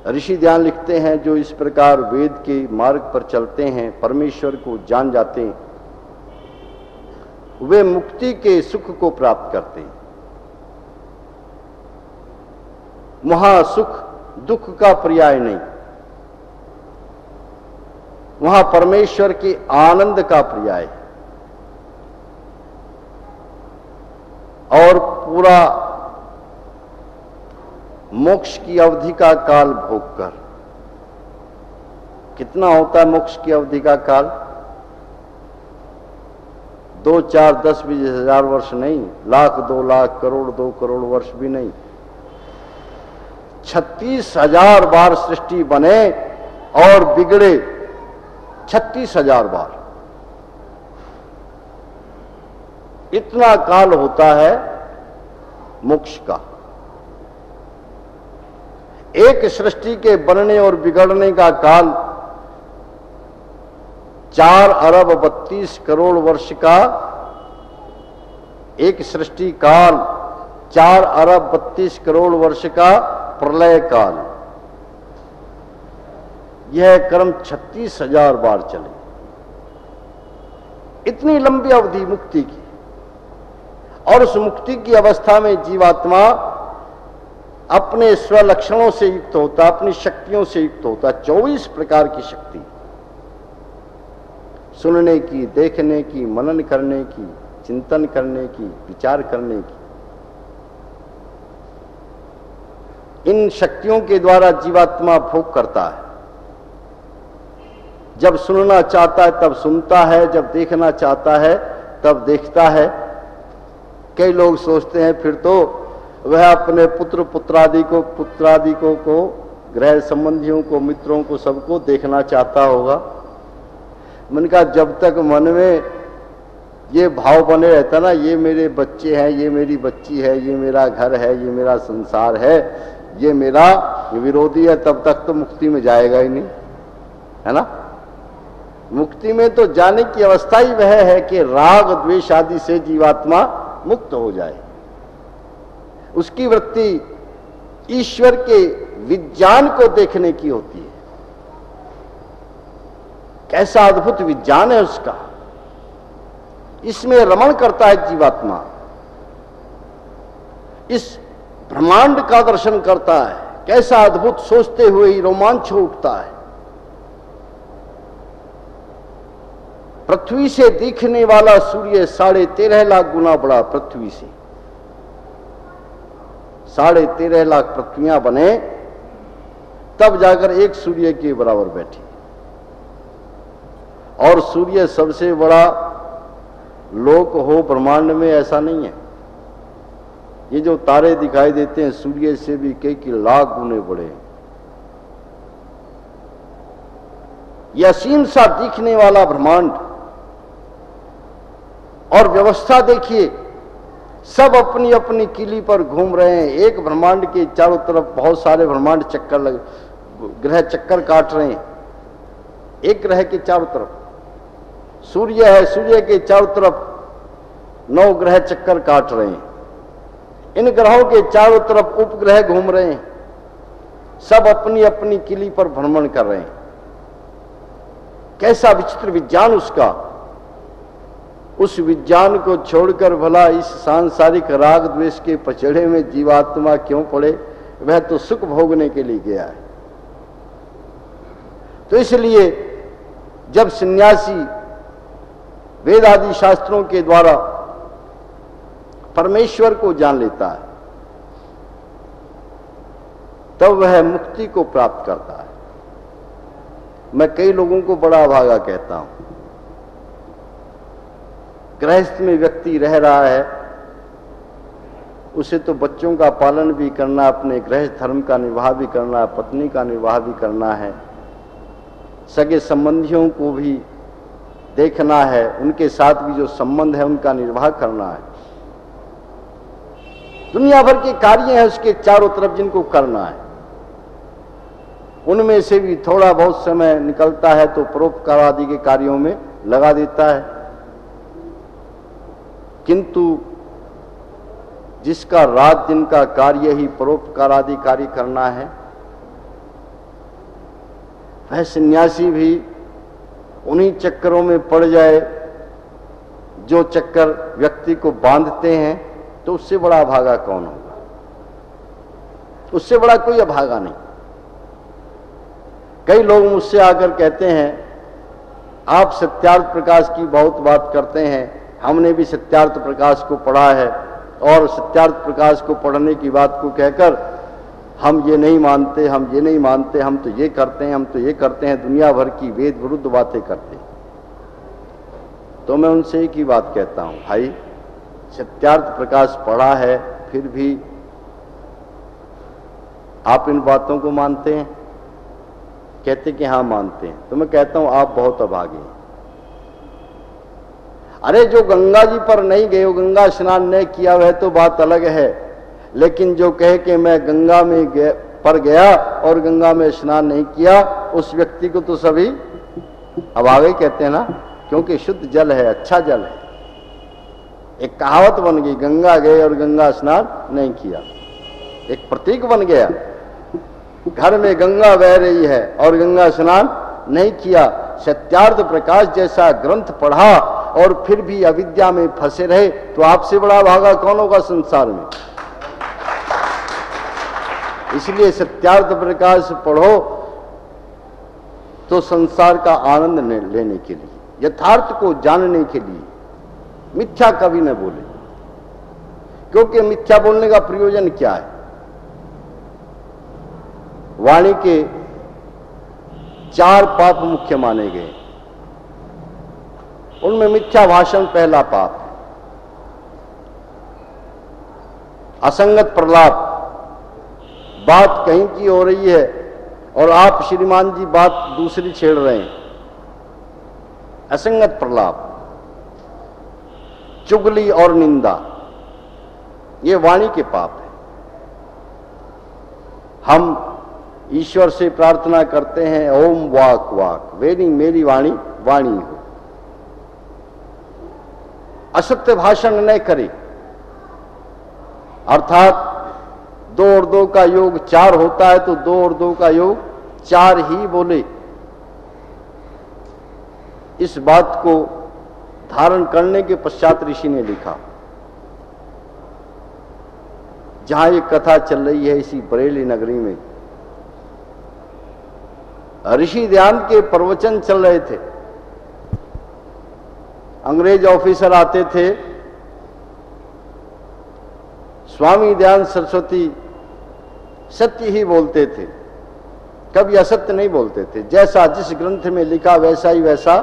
ऋषि ध्यान लिखते हैं, जो इस प्रकार वेद के मार्ग पर चलते हैं, परमेश्वर को जान जाते हैं, वे मुक्ति के सुख को प्राप्त करते हैं। वहां सुख दुख का पर्याय नहीं, वहां परमेश्वर के आनंद का पर्याय है। और पूरा मोक्ष की अवधि का काल भोगकर, कितना होता है मोक्ष की अवधि का काल? 2, 4, 10, 20 हजार वर्ष नहीं, लाख, 2 लाख, करोड़, 2 करोड़ वर्ष भी नहीं। 36,000 बार सृष्टि बने और बिगड़े 36,000 बार। इतना काल होता है मोक्ष का। एक सृष्टि के बनने और बिगड़ने का काल 4 अरब 32 करोड़ वर्ष का एक सृष्टि काल, 4 अरब 32 करोड़ वर्ष का प्रलय काल। यह क्रम 36,000 बार चले। इतनी लंबी अवधि मुक्ति की, और उस मुक्ति की अवस्था में जीवात्मा अपने स्वलक्षणों से युक्त होता, अपनी शक्तियों से युक्त होता। 24 प्रकार की शक्ति, सुनने की, देखने की, मनन करने की, चिंतन करने की, विचार करने की। इन शक्तियों के द्वारा जीवात्मा भोग करता है। जब सुनना चाहता है तब सुनता है, जब देखना चाहता है तब देखता है। कई लोग सोचते हैं फिर तो वह अपने पुत्रादि को गृह संबंधियों को, मित्रों को, सबको देखना चाहता होगा। मैंने कहा जब तक मन में ये भाव बने रहता ना, ये मेरे बच्चे हैं, ये मेरी बच्ची है, ये मेरा घर है, ये मेरा संसार है, ये मेरा विरोधी है, तब तक तो मुक्ति में जाएगा ही नहीं, है ना। मुक्ति में तो जाने की अवस्था ही वह है कि राग द्वेष आदि से जीवात्मा मुक्त हो जाए। उसकी वृत्ति ईश्वर के विज्ञान को देखने की होती है। कैसा अद्भुत विज्ञान है उसका, इसमें रमण करता है जीवात्मा, इस ब्रह्मांड का दर्शन करता है। कैसा अद्भुत, सोचते हुए ही रोमांच हो उठता है। पृथ्वी से दिखने वाला सूर्य 13.5 लाख गुना बड़ा पृथ्वी से। 13.5 लाख पृथ्वियां बने तब जाकर एक सूर्य के बराबर बैठी। और सूर्य सबसे बड़ा लोक हो ब्रह्मांड में, ऐसा नहीं है। ये जो तारे दिखाई देते हैं सूर्य से भी कई लाख गुने बड़े। यह असीम सा दिखने वाला ब्रह्मांड, और व्यवस्था देखिए, सब अपनी अपनी किली पर घूम रहे हैं। एक ब्रह्मांड के चारों तरफ बहुत सारे ब्रह्मांड चक्कर लगे, ग्रह चक्कर काट रहे हैं। एक ग्रह के चारों तरफ सूर्य है, सूर्य के चारों तरफ 9 ग्रह चक्कर काट रहे हैं। इन ग्रहों के चारों तरफ उपग्रह घूम रहे हैं, सब अपनी अपनी किली पर भ्रमण कर रहे हैं। कैसा विचित्र विज्ञान उसका। उस विज्ञान को छोड़कर भला इस सांसारिक राग द्वेष के पचड़े में जीवात्मा क्यों पड़े? वह तो सुख भोगने के लिए गया है। तो इसलिए जब सन्यासी वेद आदि शास्त्रों के द्वारा परमेश्वर को जान लेता है, तब वह मुक्ति को प्राप्त करता है। मैं कई लोगों को बड़ा अभागा कहता हूं। गृहस्थ में व्यक्ति रह रहा है, उसे तो बच्चों का पालन भी करना, अपने गृहस्थ धर्म का निर्वाह भी करना, पत्नी का निर्वाह भी करना है, सगे संबंधियों को भी देखना है, उनके साथ भी जो संबंध है उनका निर्वाह करना है। दुनिया भर के कार्य हैं उसके चारों तरफ जिनको करना है, उनमें से भी थोड़ा बहुत समय निकलता है तो परोपकार आदि के कार्यों में लगा देता है। किंतु जिसका रात दिन का कार्य ही परोपकार आदि कार्य करना है, वह सन्यासी भी उन्हीं चक्करों में पड़ जाए जो चक्कर व्यक्ति को बांधते हैं, तो उससे बड़ा अभागा कौन होगा? उससे बड़ा कोई अभागा नहीं। कई लोग मुझसे आकर कहते हैं, आप सत्यार्थ प्रकाश की बहुत बात करते हैं, हमने भी सत्यार्थ प्रकाश को पढ़ा है और सत्यार्थ प्रकाश को पढ़ने की बात को कहकर हम ये नहीं मानते, हम ये नहीं मानते, हम तो ये करते हैं, हम तो ये करते हैं, दुनिया भर की वेद विरुद्ध बातें करते हैं। तो मैं उनसे एक ही बात कहता हूं, भाई सत्यार्थ प्रकाश पढ़ा है, फिर भी आप इन बातों को मानते हैं? कहते कि हाँ मानते हैं। तो मैं कहता हूं आप बहुत अभागे हैं। अरे जो गंगा जी पर नहीं गए, गंगा स्नान नहीं किया, वह तो बात अलग है, लेकिन जो कहे कि मैं गंगा में पर गया और गंगा में स्नान नहीं किया, उस व्यक्ति को तो सभी अभागे कहते हैं ना, क्योंकि शुद्ध जल है, अच्छा जल है। एक कहावत बन गई, गंगा गए और गंगा स्नान नहीं किया, एक प्रतीक बन गया। घर में गंगा बह रही है और गंगा स्नान नहीं किया, सत्यार्थ प्रकाश जैसा ग्रंथ पढ़ा और फिर भी अविद्या में फंसे रहे, तो आपसे बड़ा भागा कौन होगा संसार में? इसलिए सत्यार्थ प्रकाश पढ़ो तो संसार का आनंद लेने के लिए, यथार्थ को जानने के लिए। मिथ्या कभी न बोले, क्योंकि मिथ्या बोलने का प्रयोजन क्या है? वाणी के 4 पाप मुख्य माने गए, उनमें मिथ्या भाषण पहला पाप है। असंगत प्रलाप, बात कहीं की हो रही है और आप श्रीमान जी बात दूसरी छेड़ रहे हैं, असंगत प्रलाप। चुगली और निंदा, ये वाणी के पाप है। हम ईश्वर से प्रार्थना करते हैं, ओम वाक वाक, मेरी वाणी वाणी हो। असत्य भाषण न करे, अर्थात 2 और 2 का योग 4 होता है, तो 2 और 2 का योग 4 ही बोले। इस बात को धारण करने के पश्चात ऋषि ने लिखा, जहां ये कथा चल रही है इसी बरेली नगरी में, ऋषि ध्यान के प्रवचन चल रहे थे। अंग्रेज ऑफिसर आते थे, स्वामी दयानंद सरस्वती सत्य ही बोलते थे, कभी असत्य नहीं बोलते थे। जैसा जिस ग्रंथ में लिखा वैसा ही वैसा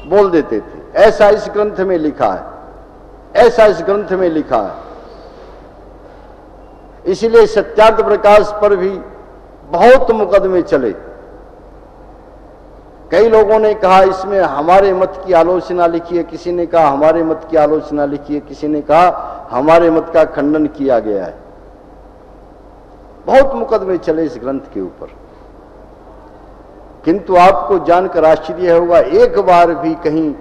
बोल देते थे। ऐसा इस ग्रंथ में लिखा है, ऐसा इस ग्रंथ में लिखा है। इसलिए सत्यार्थ प्रकाश पर भी बहुत मुकदमे चले। कई लोगों ने कहा इसमें हमारे मत की आलोचना लिखी है, किसी ने कहा हमारे मत की आलोचना लिखी है, किसी ने कहा हमारे मत का खंडन किया गया है। बहुत मुकदमे चले इस ग्रंथ के ऊपर, किंतु आपको जानकर आश्चर्य होगा, एक बार भी कहीं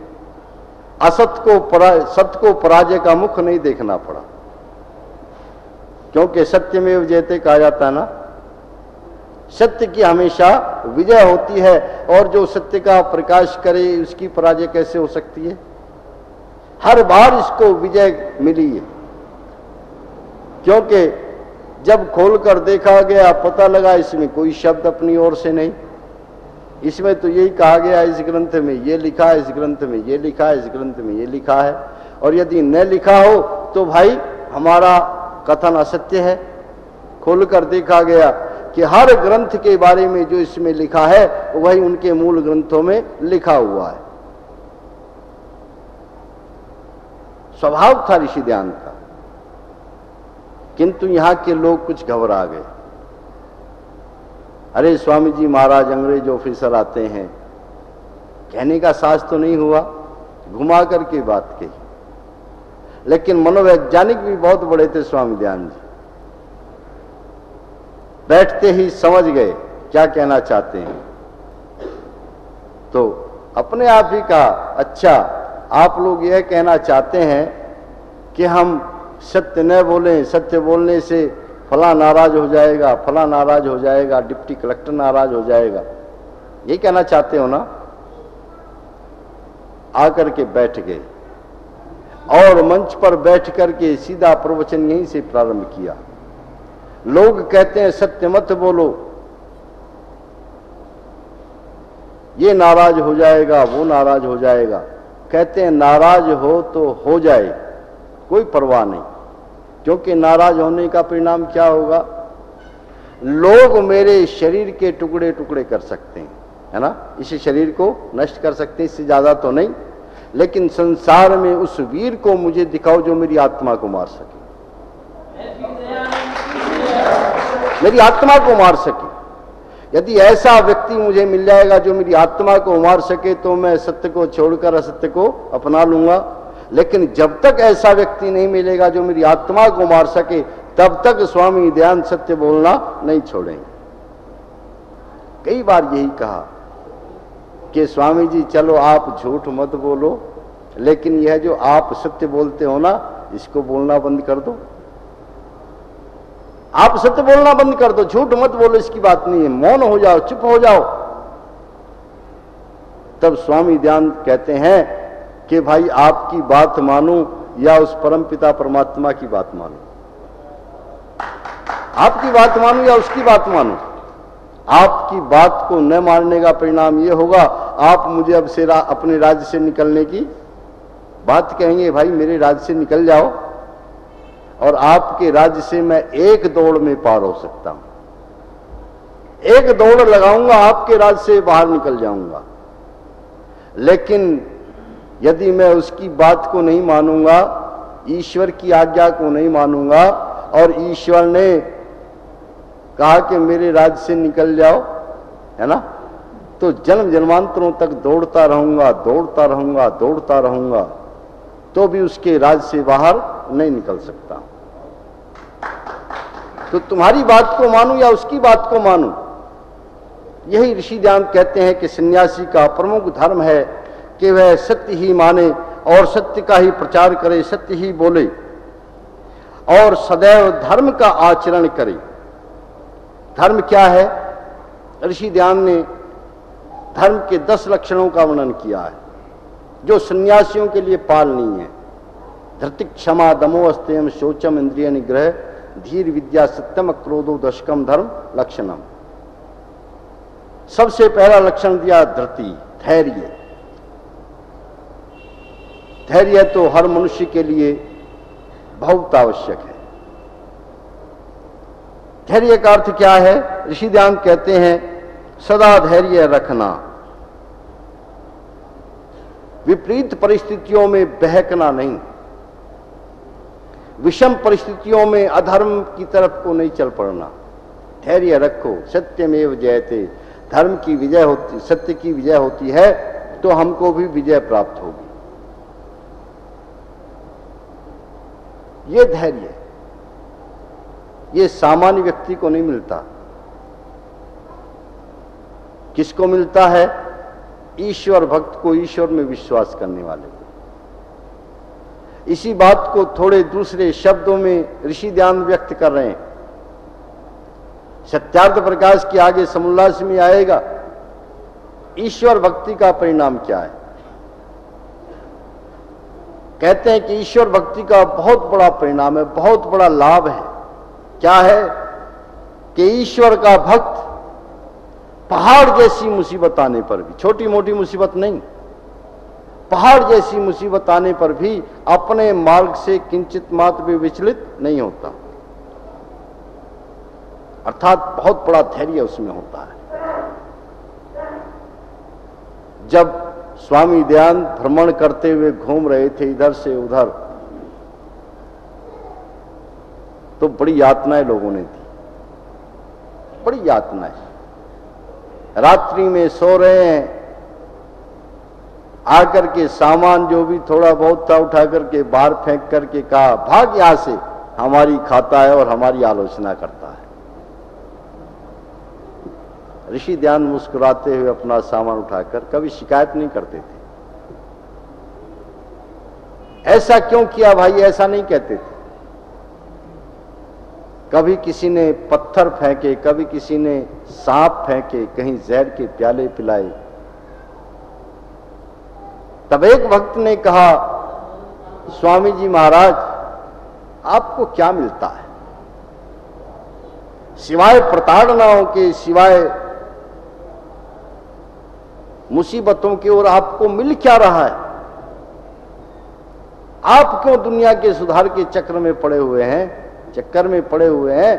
सत्य को पराजय का मुख नहीं देखना पड़ा। क्योंकि सत्यमेव जयते कहा जाता है ना, सत्य की हमेशा विजय होती है, और जो सत्य का प्रकाश करे उसकी पराजय कैसे हो सकती है? हर बार इसको विजय मिली है, क्योंकि जब खोलकर देखा गया पता लगा इसमें कोई शब्द अपनी ओर से नहीं। इसमें तो यही कहा गया, इस ग्रंथ में ये लिखा है, इस ग्रंथ में ये लिखा है, इस ग्रंथ में ये लिखा है। और यदि न लिखा हो तो भाई हमारा कथन असत्य है। खोलकर देखा गया कि हर ग्रंथ के बारे में जो इसमें लिखा है वही उनके मूल ग्रंथों में लिखा हुआ है। स्वभाव था ऋषि ध्यान का। किंतु यहां के लोग कुछ घबरा गए। अरे स्वामी जी महाराज अंग्रेज ऑफिसर आते हैं, कहने का साज तो नहीं हुआ, घुमा करके बात कही। लेकिन मनोवैज्ञानिक भी बहुत बड़े थे स्वामी दयानंद जी, बैठते ही समझ गए क्या कहना चाहते हैं। तो अपने आप ही कहा, अच्छा आप लोग यह कहना चाहते हैं कि हम सत्य न बोलें, सत्य बोलने से फला नाराज हो जाएगा, फला नाराज हो जाएगा, डिप्टी कलेक्टर नाराज हो जाएगा, ये कहना चाहते हो ना। आकर के बैठ गए और मंच पर बैठ करके सीधा प्रवचन यहीं से प्रारंभ किया। लोग कहते हैं सत्य मत बोलो, ये नाराज हो जाएगा, वो नाराज हो जाएगा। कहते हैं नाराज हो तो हो जाए, कोई परवाह नहीं, क्योंकि नाराज होने का परिणाम क्या होगा? लोग मेरे शरीर के टुकड़े टुकड़े कर सकते हैं, है ना, इस शरीर को नष्ट कर सकते हैं, इससे ज्यादा तो नहीं, लेकिन संसार में उस वीर को मुझे दिखाओ जो मेरी आत्मा को मार सके, मेरी आत्मा को मार सके। यदि ऐसा व्यक्ति मुझे मिल जाएगा जो मेरी आत्मा को मार सके तो मैं सत्य को छोड़कर असत्य को अपना लूंगा। लेकिन जब तक ऐसा व्यक्ति नहीं मिलेगा जो मेरी आत्मा को मार सके, तब तक स्वामी दयानंद सत्य बोलना नहीं छोड़ेंगे। कई बार यही कहा कि स्वामी जी चलो आप झूठ मत बोलो, लेकिन यह जो आप सत्य बोलते हो ना, इसको बोलना बंद कर दो। आप सत्य बोलना बंद कर दो, झूठ मत बोलो, इसकी बात नहीं है, मौन हो जाओ, चुप हो जाओ। तब स्वामी दयानंद कहते हैं कि भाई आपकी बात मानूं या उस परमपिता परमात्मा की बात मानूं, आपकी बात मानूं या उसकी बात मानूं। आपकी बात को न मानने का परिणाम यह होगा, आप मुझे अब से अपने राज्य से निकलने की बात कहेंगे, भाई मेरे राज्य से निकल जाओ, और आपके राज्य से मैं एक दौड़ में पार हो सकता हूं, एक दौड़ लगाऊंगा आपके राज्य से बाहर निकल जाऊंगा। लेकिन यदि मैं उसकी बात को नहीं मानूंगा, ईश्वर की आज्ञा को नहीं मानूंगा, और ईश्वर ने कहा कि मेरे राज्य से निकल जाओ, है ना, तो जन्म जन्मांतरों तक दौड़ता रहूंगा, दौड़ता रहूंगा, दौड़ता रहूंगा, तो भी उसके राज्य से बाहर नहीं निकल सकता। तो तुम्हारी बात को मानूं या उसकी बात को मानूं, यही ऋषि दयानंद कहते हैं कि सन्यासी का प्रमुख धर्म है कि वह सत्य ही माने और सत्य का ही प्रचार करे, सत्य ही बोले और सदैव धर्म का आचरण करे। धर्म क्या है? ऋषि दयानंद ने धर्म के 10 लक्षणों का वर्णन किया है जो सन्यासियों के लिए पालनीय है। धृति, क्षमा, दमो, अस्तेयम, शौचम, इंद्रिय निग्रह, धीर, विद्या, सत्यम, क्रोधो, दशकम, धर्म लक्षणम। सबसे पहला लक्षण दिया धृति, धैर्य। धैर्य तो हर मनुष्य के लिए बहुत आवश्यक है। धैर्य का अर्थ क्या है? ऋषि दयानंद कहते हैं सदा धैर्य रखना, विपरीत परिस्थितियों में बहकना नहीं, विषम परिस्थितियों में अधर्म की तरफ को नहीं चल पड़ना। धैर्य रखो, सत्यमेव जयते, धर्म की विजय होती, सत्य की विजय होती है तो हमको भी विजय प्राप्त होगी। ये धैर्य, ये सामान्य व्यक्ति को नहीं मिलता। किसको मिलता है? ईश्वर भक्त को, ईश्वर में विश्वास करने वाले को। इसी बात को थोड़े दूसरे शब्दों में ऋषि दयानंद व्यक्त कर रहे हैं। सत्यार्थ प्रकाश के आगे समोल्लास में आएगा ईश्वर भक्ति का परिणाम क्या है। कहते हैं कि ईश्वर भक्ति का बहुत बड़ा परिणाम है, बहुत बड़ा लाभ है। क्या है? कि ईश्वर का भक्त पहाड़ जैसी मुसीबत आने पर भी, छोटी मोटी मुसीबत नहीं, पहाड़ जैसी मुसीबत आने पर भी अपने मार्ग से किंचित मात्र भी विचलित नहीं होता। अर्थात बहुत बड़ा धैर्य उसमें होता है। जब स्वामी दयानंद भ्रमण करते हुए घूम रहे थे इधर से उधर, तो बड़ी यातनाएं लोगों ने दी, बड़ी यातनाएं। रात्रि में सो रहे हैं, आकर के सामान जो भी थोड़ा बहुत था उठा करके बाहर फेंक करके कहा भाग यहां से, हमारी खाता है और हमारी आलोचना करता है। ऋषि ध्यान मुस्कुराते हुए अपना सामान उठाकर कभी शिकायत नहीं करते थे। ऐसा क्यों किया भाई, ऐसा नहीं कहते थे। कभी किसी ने पत्थर फेंके, कभी किसी ने सांप फेंके, कहीं जहर के प्याले पिलाए। तब एक भक्त ने कहा, स्वामी जी महाराज आपको क्या मिलता है सिवाय प्रताड़नाओं के, सिवाय मुसीबतों की, और आपको मिल क्या रहा है? आप क्यों दुनिया के सुधार के चक्र में पड़े हुए हैं?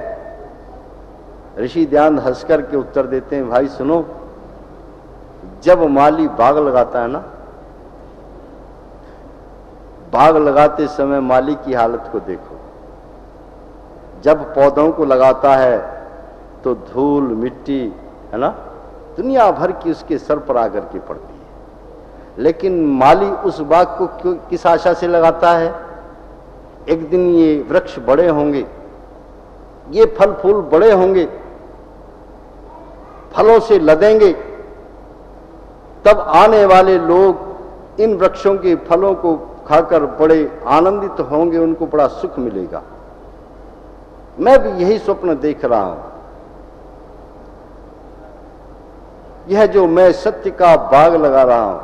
ऋषि ध्यान हंसकर के उत्तर देते हैं, भाई सुनो, जब माली बाग लगाता है ना, बाग लगाते समय माली की हालत को देखो। जब पौधों को लगाता है तो धूल मिट्टी है ना, दुनिया भर की उसके सर पर आकर के पड़ती है। लेकिन माली उस बाग को किस आशा से लगाता है? एक दिन ये वृक्ष बड़े होंगे, ये फल फूल बड़े होंगे, फलों से लदेंगे, तब आने वाले लोग इन वृक्षों के फलों को खाकर बड़े आनंदित होंगे, उनको बड़ा सुख मिलेगा। मैं भी यही स्वप्न देख रहा हूं। यह जो मैं सत्य का बाग लगा रहा हूं,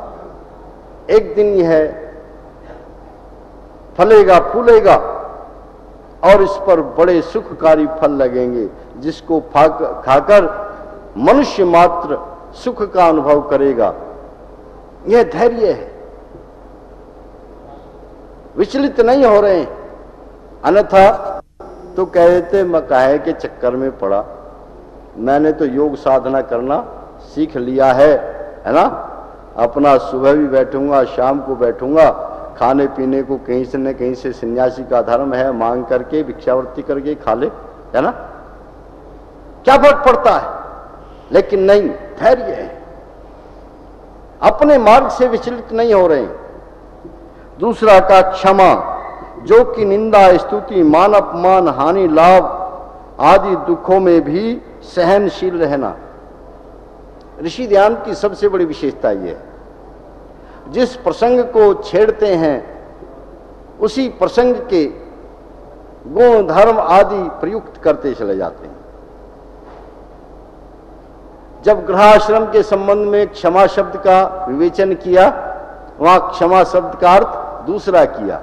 एक दिन यह फलेगा फूलेगा और इस पर बड़े सुखकारी फल लगेंगे, जिसको खाकर मनुष्य मात्र सुख का अनुभव करेगा। यह धैर्य है, विचलित नहीं हो रहे हैं। अन्यथा तो कह देते मैं काहे के चक्कर में पड़ा, मैंने तो योग साधना करना सीख लिया है ना, अपना सुबह भी बैठूंगा शाम को बैठूंगा, खाने पीने को कहीं से न कहीं से सन्यासी का धर्म है, मांग करके भिक्षावृत्ति करके खा ले, है ना, क्या फर्क पड़ता है? लेकिन नहीं, धैर्य है, अपने मार्ग से विचलित नहीं हो रहे हैं। दूसरा का क्षमा, जो कि निंदा स्तुति मान अपमान हानि लाभ आदि दुखों में भी सहनशील रहना। ऋषि ध्यान की सबसे बड़ी विशेषता यह है, जिस प्रसंग को छेड़ते हैं उसी प्रसंग के गुण धर्म आदि प्रयुक्त करते चले जाते हैं। जब गृहाश्रम के संबंध में क्षमा शब्द का विवेचन किया, वहां क्षमा शब्द का अर्थ दूसरा किया,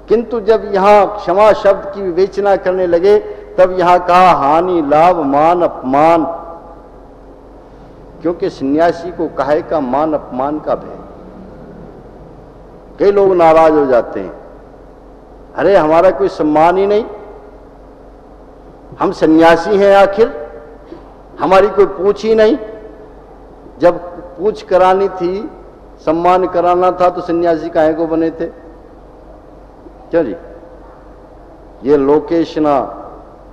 किंतु जब यहां क्षमा शब्द की विवेचना करने लगे तब यहां कहा हानि लाभ मान अपमान, क्योंकि सन्यासी को काहे का मान अपमान का भय। कई लोग नाराज हो जाते हैं, अरे हमारा कोई सम्मान ही नहीं, हम सन्यासी हैं, आखिर हमारी कोई पूछ ही नहीं। जब पूछ करानी थी, सम्मान कराना था, तो सन्यासी काहे को बने थे? क्यों जी? ये लोकेशना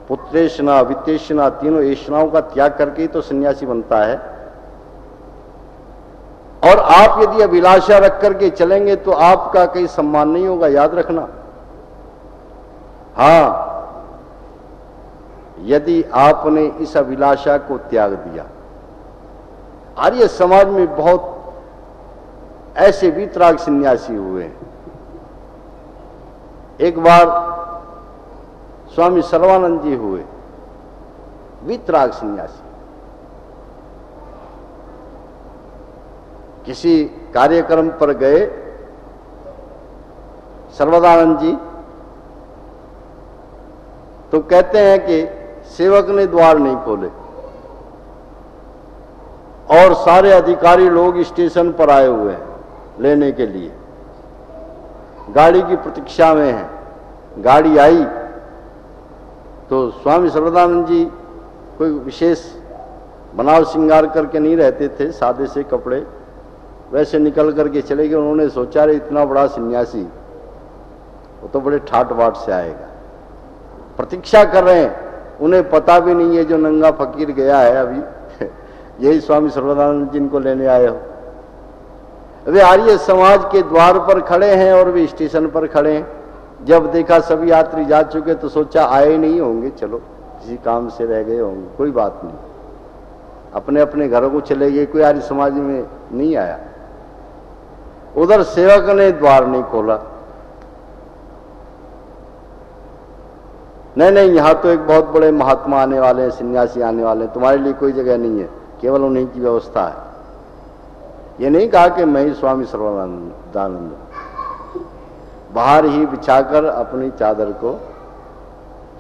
पुत्रेशना वित्तेशना तीनों ऐशनाओं का त्याग करके ही तो सन्यासी बनता है। और आप यदि अभिलाषा रख करके चलेंगे तो आपका कहीं सम्मान नहीं होगा, याद रखना। हां, यदि आपने इस अभिलाषा को त्याग दिया। आर्य समाज में बहुत ऐसे वीतराग सन्यासी हुए हैं। एक बार स्वामी सर्वानंद जी हुए वीतराग सन्यासी। किसी कार्यक्रम पर गए सर्वदानंद जी, तो कहते हैं कि सेवक ने द्वार नहीं खोले और सारे अधिकारी लोग स्टेशन पर आए हुए हैं लेने के लिए, गाड़ी की प्रतीक्षा में है। गाड़ी आई तो स्वामी सर्वदानंद जी कोई विशेष बनाव श्रृंगार करके नहीं रहते थे, सादे से कपड़े, वैसे निकल करके चले गए। उन्होंने सोचा रे इतना बड़ा सन्यासी, वो तो बड़े ठाट बाट से आएगा। प्रतीक्षा कर रहे हैं, उन्हें पता भी नहीं है जो नंगा फकीर गया है अभी यही स्वामी सर्वदानंद जिनको लेने आए हो। वे आर्य समाज के द्वार पर खड़े हैं और वे स्टेशन पर खड़े हैं। जब देखा सभी यात्री जा चुके तो सोचा आए नहीं होंगे, चलो किसी काम से रह गए होंगे, कोई बात नहीं, अपने अपने घरों को चले गए, कोई आर्य समाज में नहीं आया। उधर सेवक ने द्वार नहीं खोला, नहीं नहीं यहां तो एक बहुत बड़े महात्मा आने वाले हैं, सन्यासी आने वाले हैं, तुम्हारे लिए कोई जगह नहीं है, केवल उन्हीं की व्यवस्था है। ये नहीं कहा कि मैं ही स्वामी सर्वदानंद, बाहर ही बिछाकर अपनी चादर को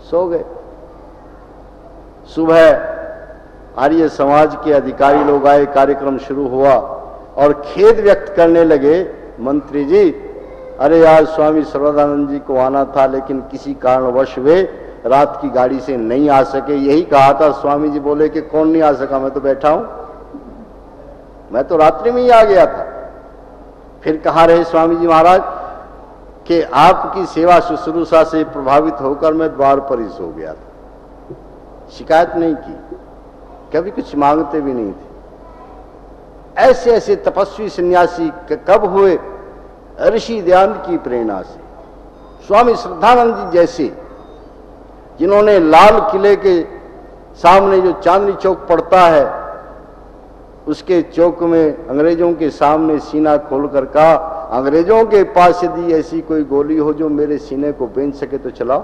सो गए। सुबह आर्य समाज के अधिकारी लोग आए, कार्यक्रम शुरू हुआ और खेद व्यक्त करने लगे, मंत्री जी अरे यार स्वामी सर्वदानंद जी को आना था लेकिन किसी कारणवश वे रात की गाड़ी से नहीं आ सके। यही कहा था, स्वामी जी बोले कि कौन नहीं आ सका, मैं तो बैठा हूं, मैं तो रात्रि में ही आ गया था। फिर कहा रहे स्वामी जी महाराज कि आपकी सेवा शुश्रूषा से प्रभावित होकर मैं द्वार पर ही सो गया था, शिकायत नहीं की, कभी कुछ मांगते भी नहीं थे। ऐसे ऐसे तपस्वी सन्यासी कब हुए? ऋषि दयानंद की प्रेरणा से। स्वामी श्रद्धानंद जी जैसे, जिन्होंने लाल किले के सामने जो चांदनी चौक पड़ता है, उसके चौक में अंग्रेजों के सामने सीना खोलकर कहा, अंग्रेजों के पास यदि ऐसी कोई गोली हो जो मेरे सीने को बेंध सके तो चलाओ।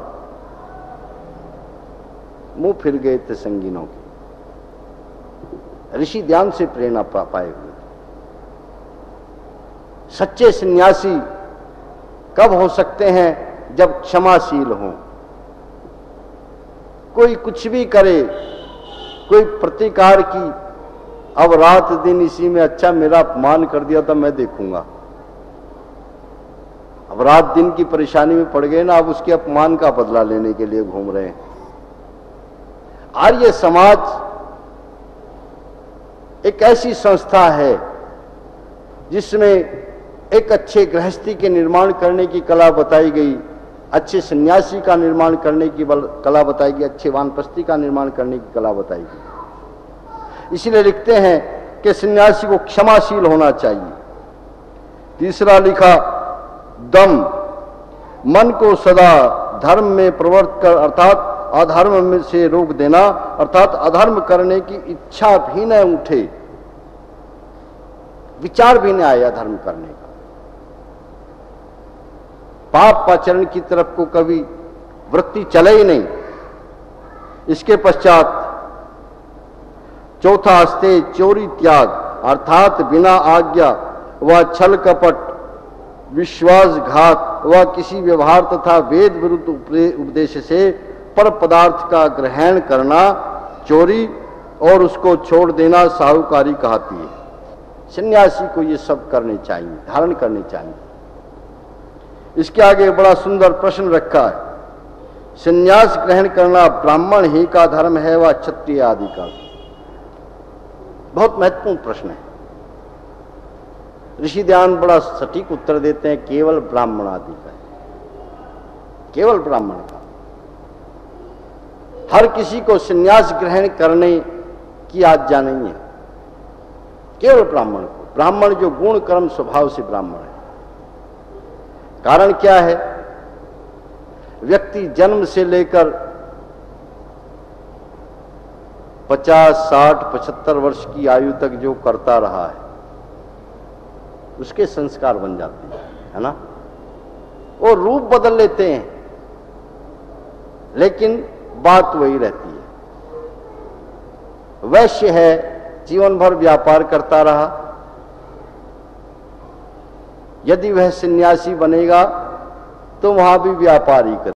मुंह फिर गए थे संगीनों के। ऋषि ध्यान से प्रेरणा पाए हुए। सच्चे सन्यासी कब हो सकते हैं? जब क्षमाशील हों। कोई कुछ भी करे, कोई प्रतिकार की, अब रात दिन इसी में, अच्छा मेरा अपमान कर दिया था मैं देखूंगा, अब रात दिन की परेशानी में पड़ गए ना, अब उसके अपमान का बदला लेने के लिए घूम रहे हैं। आर्य समाज एक ऐसी संस्था है जिसमें एक अच्छे गृहस्थी के निर्माण करने की कला बताई गई, अच्छे सन्यासी का निर्माण करने की कला बताई गई, अच्छे वानप्रस्थी का निर्माण करने की कला बताई गई। इसलिए लिखते हैं कि सन्यासी को क्षमाशील होना चाहिए। तीसरा लिखा, दम, मन को सदा धर्म में प्रवृत्त कर अर्थात अधर्म में से रोक देना, अर्थात अधर्म करने की इच्छा भी न उठे, विचार भी न आए अधर्म करने का, पाप आचरण की तरफ को कभी वृत्ति चले ही नहीं। इसके पश्चात चौथा हस्ते चोरी त्याग, अर्थात बिना आज्ञा व छल कपट, विश्वासघात व किसी व्यवहार तथा वेद विरुद्ध उपदेश से पर पदार्थ का ग्रहण करना चोरी और उसको छोड़ देना साहूकारी कहती है। सन्यासी को ये सब करने चाहिए, धारण करने चाहिए। इसके आगे बड़ा सुंदर प्रश्न रखा है, सन्यास ग्रहण करना ब्राह्मण ही का धर्म है व क्षत्रिय आदि का? बहुत महत्वपूर्ण प्रश्न है। ऋषि ध्यान बड़ा सटीक उत्तर देते हैं, केवल ब्राह्मण आदि का, केवल ब्राह्मण का। हर किसी को सन्यास ग्रहण करने की आज्ञा नहीं है, केवल ब्राह्मण को। ब्राह्मण जो गुण कर्म स्वभाव से ब्राह्मण है। कारण क्या है? व्यक्ति जन्म से लेकर 50, 60, 75 वर्ष की आयु तक जो करता रहा है उसके संस्कार बन जाते हैं, है ना। वो रूप बदल लेते हैं लेकिन बात वही रहती है। वैश्य है, जीवन भर व्यापार करता रहा, यदि वह सन्यासी बनेगा तो वहां भी व्यापार ही कर